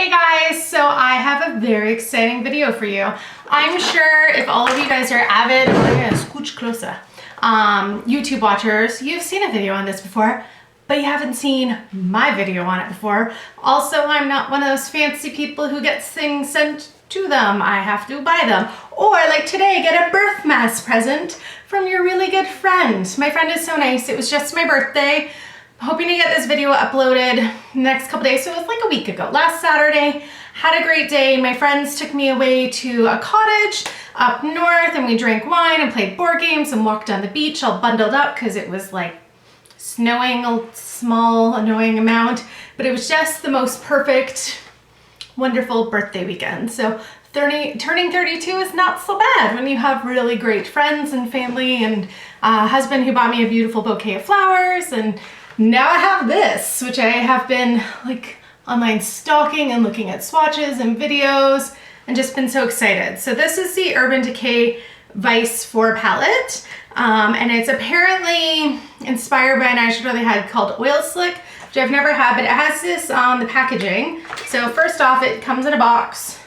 Hey guys, so I have a very exciting video for you. I'm sure if all of you guys are avid, scooch closer, YouTube watchers, you've seen a video on this before, but you haven't seen my video on it before. Also, I'm not one of those fancy people who gets things sent to them. I have to buy them. Or like today, get a Birthmas present from your really good friend. My friend is so nice. It was just my birthday. Hoping to get this video uploaded the next couple days. So it was like a week ago, last Saturday. Had a great day. My friends took me away to a cottage up north and we drank wine and played board games and walked on the beach all bundled up because it was like snowing a small annoying amount, but it was just the most perfect, wonderful birthday weekend. So turning 32 is not so bad when you have really great friends and family and a husband who bought me a beautiful bouquet of flowers, and now I have this, which I have been like online stalking and looking at swatches and videos and just been so excited. So this is the Urban Decay Vice 4 palette, and it's apparently inspired by an eyeshadow they had called Oil Slick, which I've never had, but it has this on the packaging. So first off, it comes in a box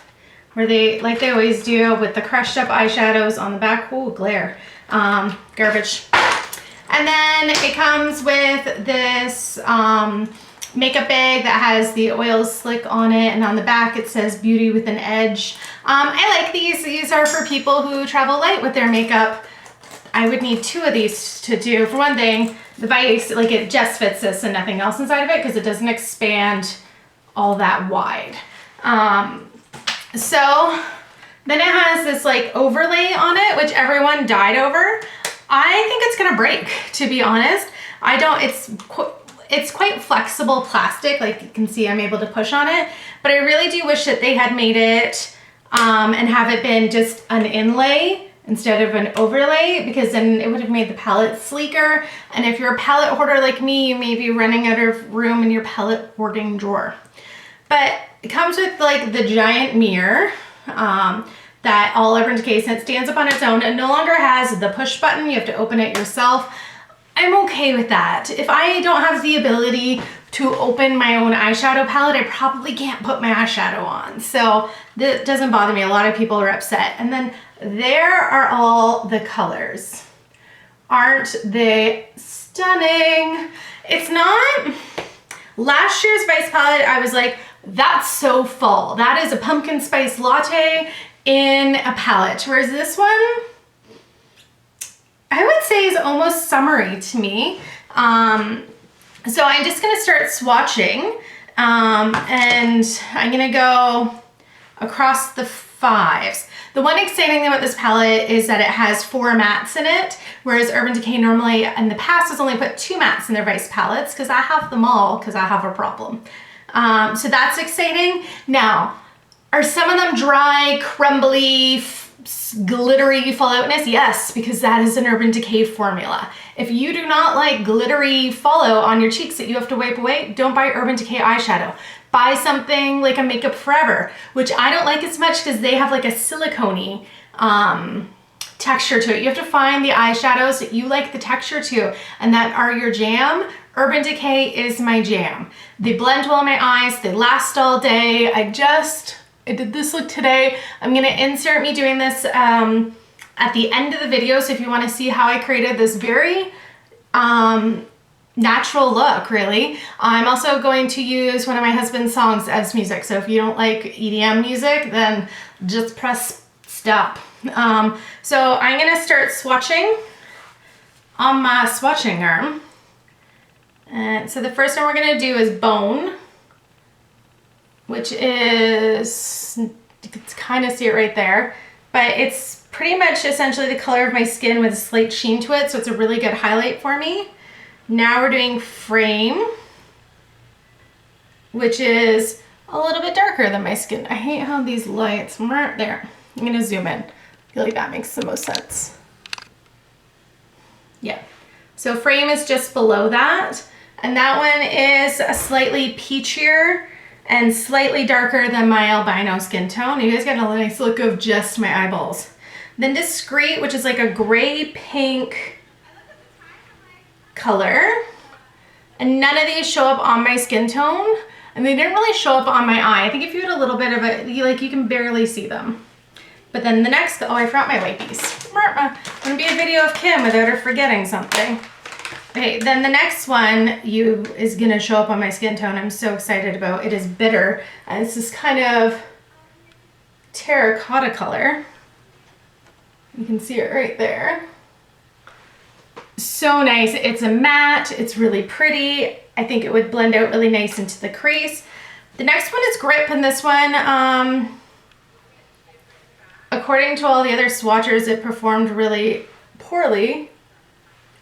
where they, like they always do, with the crushed up eyeshadows on the back. Ooh, glare. Garbage. And then it comes with this makeup bag that has the Oil Slick on it, and on the back it says Beauty with an Edge. I like these. These are for people who travel light with their makeup. I would need 2 of these to do. For one thing, the Vice, like it just fits this and nothing else inside of it because it doesn't expand all that wide. So then it has this like overlay on it, which everyone died over. I think it's gonna break, to be honest. It's quite flexible plastic, like you can see I'm able to push on it, but I really do wish that they had made it and have it been just an inlay instead of an overlay, because then it would have made the palette sleeker. And if you're a palette hoarder like me, you may be running out of room in your palette hoarding drawer. But it comes with like the giant mirror that all Urban Decay stands up on its own and no longer has the push button. You have to open it yourself. I'm okay with that. If I don't have the ability to open my own eyeshadow palette, I probably can't put my eyeshadow on. So that doesn't bother me. A lot of people are upset. And then there are all the colors. Aren't they stunning? It's not, last year's Vice palette, I was like, that's so fall. That is a pumpkin spice latte in a palette. Whereas this one, I would say is almost summery to me. So I'm just gonna start swatching and I'm gonna go across the 5s. The one exciting thing about this palette is that it has 4 mattes in it, whereas Urban Decay normally in the past has only put 2 mattes in their Vice palettes, because I have them all because I have a problem. So that's exciting. Now, are some of them dry, crumbly, glittery falloutness? Yes, because that is an Urban Decay formula. If you do not like glittery fallout on your cheeks that you have to wipe away, don't buy Urban Decay eyeshadow. Buy something like a Makeup Forever, which I don't like as much because they have like a silicone-y texture to it. You have to find the eyeshadows that you like the texture to and that are your jam. Urban Decay is my jam. They blend well in my eyes, they last all day. I did this look today. I'm gonna insert me doing this at the end of the video, so if you wanna see how I created this very natural look, really. I'm also going to use one of my husband's songs as music, so if you don't like EDM music, then just press stop. So I'm gonna start swatching on my swatching arm. And so the first one we're gonna do is Bone, which is, you can kind of see it right there, but it's pretty much essentially the color of my skin with a slight sheen to it, so it's a really good highlight for me. Now we're doing Frame, which is a little bit darker than my skin. I hate how these lights, there, I'm gonna zoom in. I feel like that makes the most sense. Yeah, so Frame is just below that, and that one is a slightly peachier and slightly darker than my albino skin tone. You guys get a nice look of just my eyeballs. Then Discreet, which is like a gray pink color. And none of these show up on my skin tone. and they didn't really show up on my eye. I think if you had a little bit of it, you can barely see them. But then the next, oh, I forgot my wipies. Wouldn't be a video of Kim without her forgetting something. Okay, then the next one is gonna show up on my skin tone. I'm so excited about. It is Bitter. And it's this kind of terracotta color. You can see it right there. So nice. It's a matte. It's really pretty. I think it would blend out really nice into the crease. The next one is Grip, and this one, according to all the other swatchers, it performed really poorly.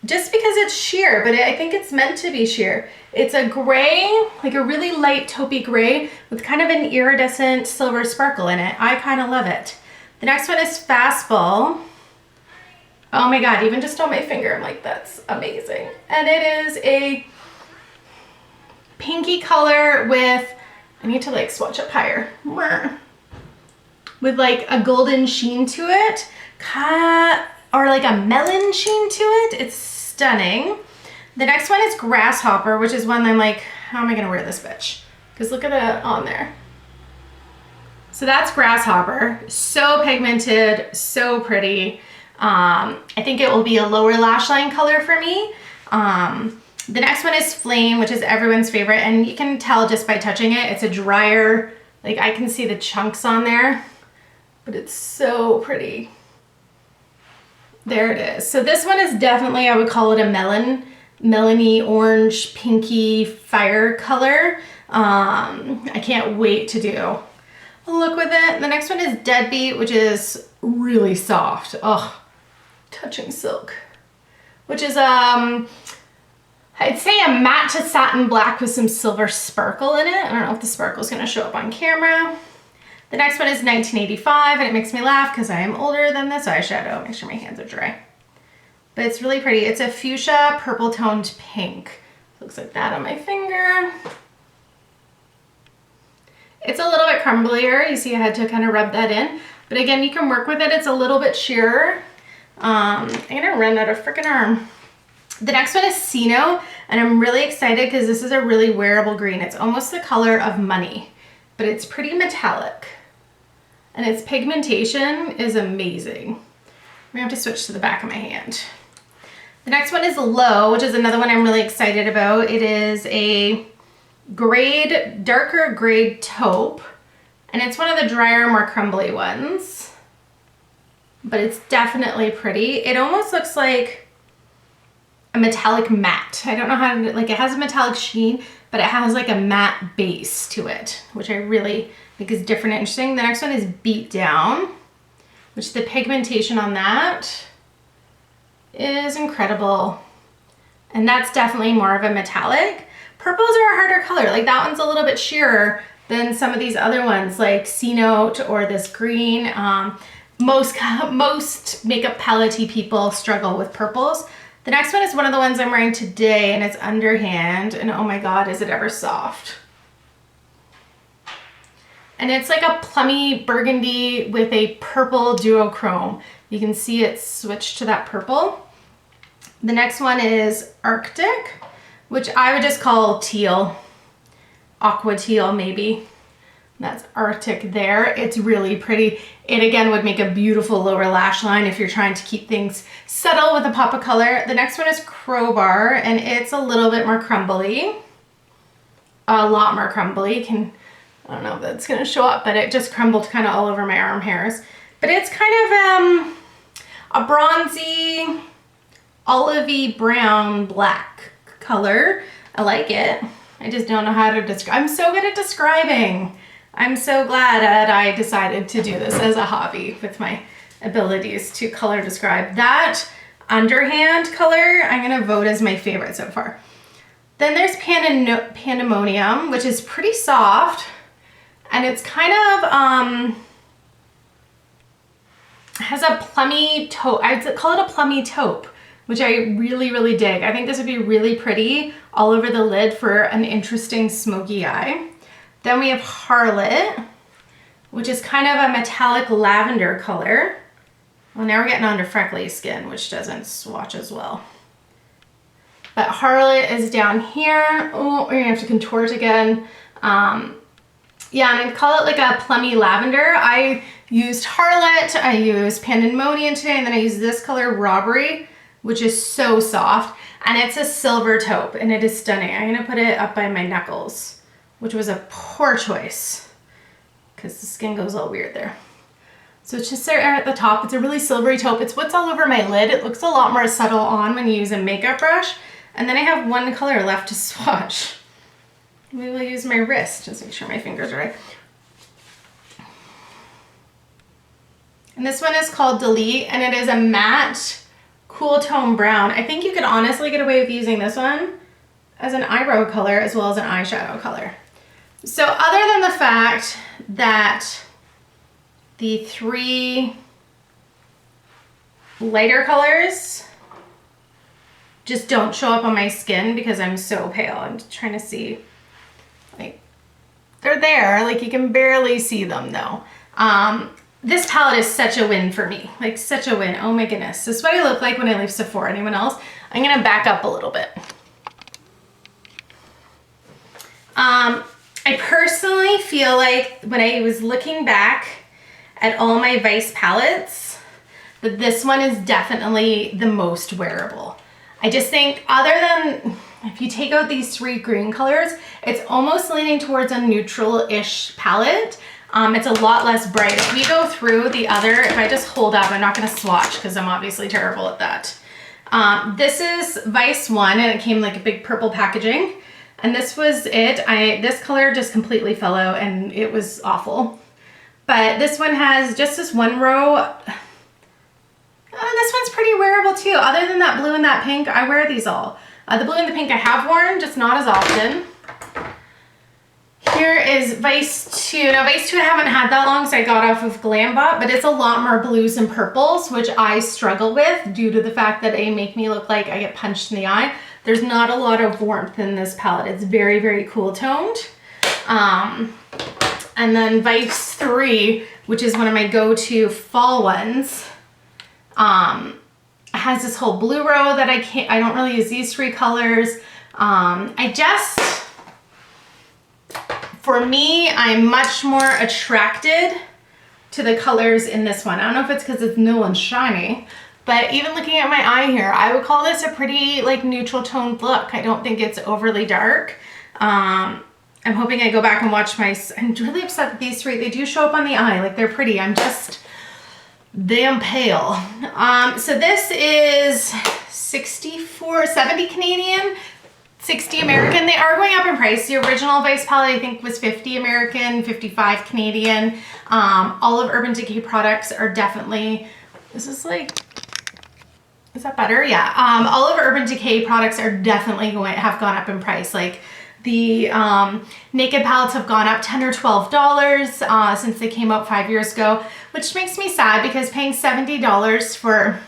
Just because it's sheer, but I think it's meant to be sheer. It's a gray, like a really light taupey gray with kind of an iridescent silver sparkle in it. I kind of love it. The next one is Fastball. Oh my God, even just on my finger, I'm like, that's amazing. And it is a pinky color with, I need to like swatch up higher, with like a golden sheen to it, or like a melon sheen to it. It's stunning. The next one is Grasshopper, which is one I'm like, how am I gonna wear this bitch? Because look at it on there. So that's Grasshopper. So pigmented, so pretty. I think it will be a lower lash line color for me. The next one is Flame, which is everyone's favorite, and you can tell just by touching it, it's a drier, like I can see the chunks on there, but it's so pretty. There it is. So this one is definitely, I would call it a melony orange pinky fire color. I can't wait to do a look with it. The next one is Deadbeat, which is really soft. Oh, touching silk, which is I'd say a matte to satin black with some silver sparkle in it. I don't know if the sparkle is going to show up on camera. The next one is 1985, and it makes me laugh because I am older than this eyeshadow. Make sure my hands are dry. But it's really pretty. It's a fuchsia purple toned pink. Looks like that on my finger. It's a little bit crumblier. You see I had to kind of rub that in. But again, you can work with it. It's a little bit sheerer. I'm gonna run out of freaking arm. The next one is Sino, and I'm really excited because this is a really wearable green. It's almost the color of money, but it's pretty metallic. And its pigmentation is amazing. I'm gonna have to switch to the back of my hand. The next one is Low, which is another one I'm really excited about. It is a darker grade taupe, and it's one of the drier, more crumbly ones. But it's definitely pretty. It almost looks like a metallic matte. I don't know how to, like, it has a metallic sheen, but it has like a matte base to it, which I really think is different and interesting. The next one is Beat Down, which the pigmentation on that is incredible. And that's definitely more of a metallic. Purples are a harder color. Like that one's a little bit sheerer than some of these other ones like C-Note or this green. Most makeup palette-y people struggle with purples. The next one is one of the ones I'm wearing today, and it's Underhand, and oh my God, is it ever soft. And it's like a plummy burgundy with a purple duochrome. You can see it switched to that purple. The next one is Arctic, which I would just call teal, aqua teal maybe. That's Arctic there. It's really pretty. It again would make a beautiful lower lash line if you're trying to keep things subtle with a pop of color. The next one is Crowbar, and it's a little bit more crumbly. A lot more crumbly. I don't know if that's gonna show up, but it just crumbled kind of all over my arm hairs. But it's kind of a bronzy, olivey brown black color. I like it. I just don't know how to describe. I'm so good at describing. I'm so glad that I decided to do this as a hobby with my abilities to color describe. That Underhand color, I'm gonna vote as my favorite so far. Then there's Pandemonium, which is pretty soft, and it's kind of, has a plummy taupe. I'd call it a plummy taupe, which I really, really dig. I think this would be really pretty all over the lid for an interesting smoky eye. Then we have Harlot, which is kind of a metallic lavender color. Well, now we're getting onto freckly skin, which doesn't swatch as well. But Harlot is down here. Oh, we're gonna have to contort again. Yeah, and I'd call it like a plummy lavender. I used Harlot, I used Pandemonium today, and then I used this color, Robbery, which is so soft. And it's a silver taupe, and it is stunning. I'm gonna put it up by my knuckles, which was a poor choice because the skin goes all weird there. So it's just there at the top. It's a really silvery taupe. It's what's all over my lid. It looks a lot more subtle on when you use a makeup brush. And then I have one color left to swatch. Maybe we'll use my wrist, just make sure my fingers are right. And this one is called Delete, and it is a matte, cool tone brown. I think you could honestly get away with using this one as an eyebrow color as well as an eyeshadow color. So other than the fact that the 3 lighter colors just don't show up on my skin because I'm so pale. I'm trying to see, like, they're there, like you can barely see them though. This palette is such a win for me, like such a win. Oh my goodness. This is what I look like when I leave Sephora. Anyone else? I'm gonna back up a little bit. I personally feel like when I was looking back at all my Vice palettes, that this one is definitely the most wearable. I just think other than, if you take out these 3 green colors, it's almost leaning towards a neutral-ish palette. It's a lot less bright. If we go through the other, if I just hold up, I'm not gonna swatch because I'm obviously terrible at that. This is Vice 1 and it came like a big purple packaging. And this was it. This color just completely fell out and it was awful. But this one has just this one row. This one's pretty wearable too. Other than that blue and that pink, I wear these all. The blue and the pink I have worn, just not as often. Here is Vice 2. Now Vice 2 I haven't had that long, so I got off of Glambot, but it's a lot more blues and purples, which I struggle with due to the fact that they make me look like I get punched in the eye. There's not a lot of warmth in this palette. It's very, very cool toned. And then Vice 3, which is one of my go-to fall ones, has this whole blue row that I don't really use these 3 colors. For me, I'm much more attracted to the colors in this one. I don't know if it's because it's new and shiny, but even looking at my eye here, I would call this a pretty like neutral toned look. I don't think it's overly dark. I'm hoping I go back and watch I'm really upset that these 3, they do show up on the eye, like they're pretty. I'm just damn pale. So this is 70 Canadian, 60 American. They are going up in price. The original Vice palette I think was 50 American, 55 Canadian. All of Urban Decay products are definitely, is that better? Yeah. All of Urban Decay products are definitely have gone up in price. Like the Naked palettes have gone up $10 or $12 since they came out 5 years ago, which makes me sad because paying $70 for,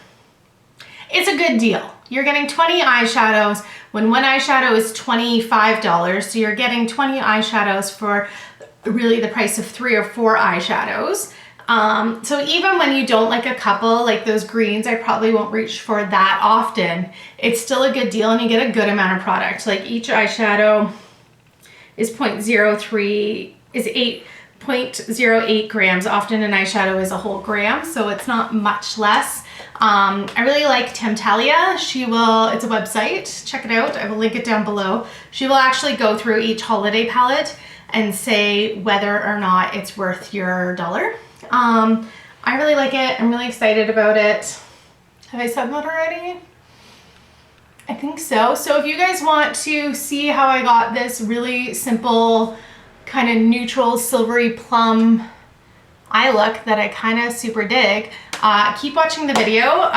it's a good deal. You're getting 20 eyeshadows when one eyeshadow is $25. So you're getting 20 eyeshadows for really the price of 3 or 4 eyeshadows. So even when you don't like a couple, like those greens, I probably won't reach for that often. It's still a good deal and you get a good amount of product. Like each eyeshadow is 8.08 grams. Often an eyeshadow is a whole gram, so it's not much less. I really like Temptalia. It's a website, check it out. I will link it down below. She will actually go through each holiday palette and say whether or not it's worth your dollar. I really like it. I'm really excited about it. Have I said that already? I think so. So if you guys want to see how I got this really simple, kind of neutral, silvery plum eye look that I kind of super dig, keep watching the video.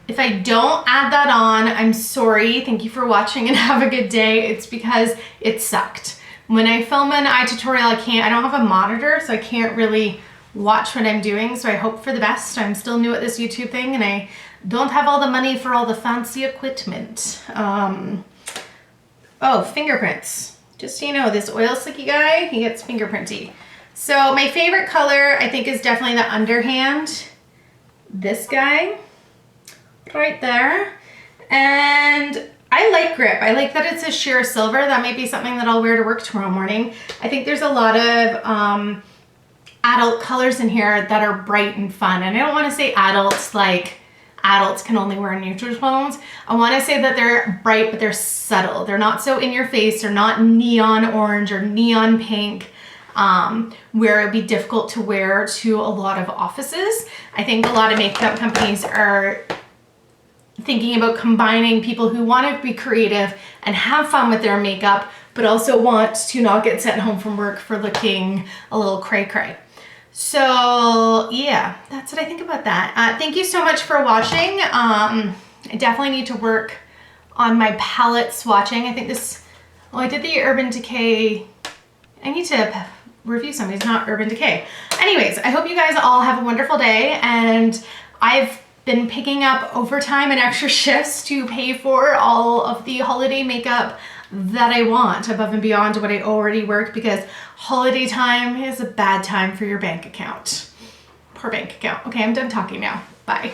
If I don't add that on, I'm sorry. Thank you for watching and have a good day. It's because it sucked. When I film an eye tutorial, I don't have a monitor, so I can't really watch what I'm doing. So I hope for the best. I'm still new at this YouTube thing and I don't have all the money for all the fancy equipment. Oh, fingerprints. Just so you know, this oil slicky guy, he gets fingerprinty. So my favorite color, I think, is definitely the underhand. This guy, right there. And I like grip. I like that it's a sheer silver. That might be something that I'll wear to work tomorrow morning. I think there's a lot of adult colors in here that are bright and fun. And I don't want to say adults like adults can only wear neutral tones. I want to say that they're bright, but they're subtle. They're not so in your face. They're not neon orange or neon pink, where it would be difficult to wear to a lot of offices. I think a lot of makeup companies are thinking about combining people who want to be creative and have fun with their makeup, but also want to not get sent home from work for looking a little cray-cray. So yeah, that's what I think about that. Thank you so much for watching. I definitely need to work on my palette swatching. I think this, well, I did the Urban Decay. I need to review something. It's not Urban Decay. Anyways, I hope you guys all have a wonderful day, and I've been picking up overtime and extra shifts to pay for all of the holiday makeup that I want above and beyond what I already work, because holiday time is a bad time for your bank account. Poor bank account. Okay, I'm done talking now. Bye.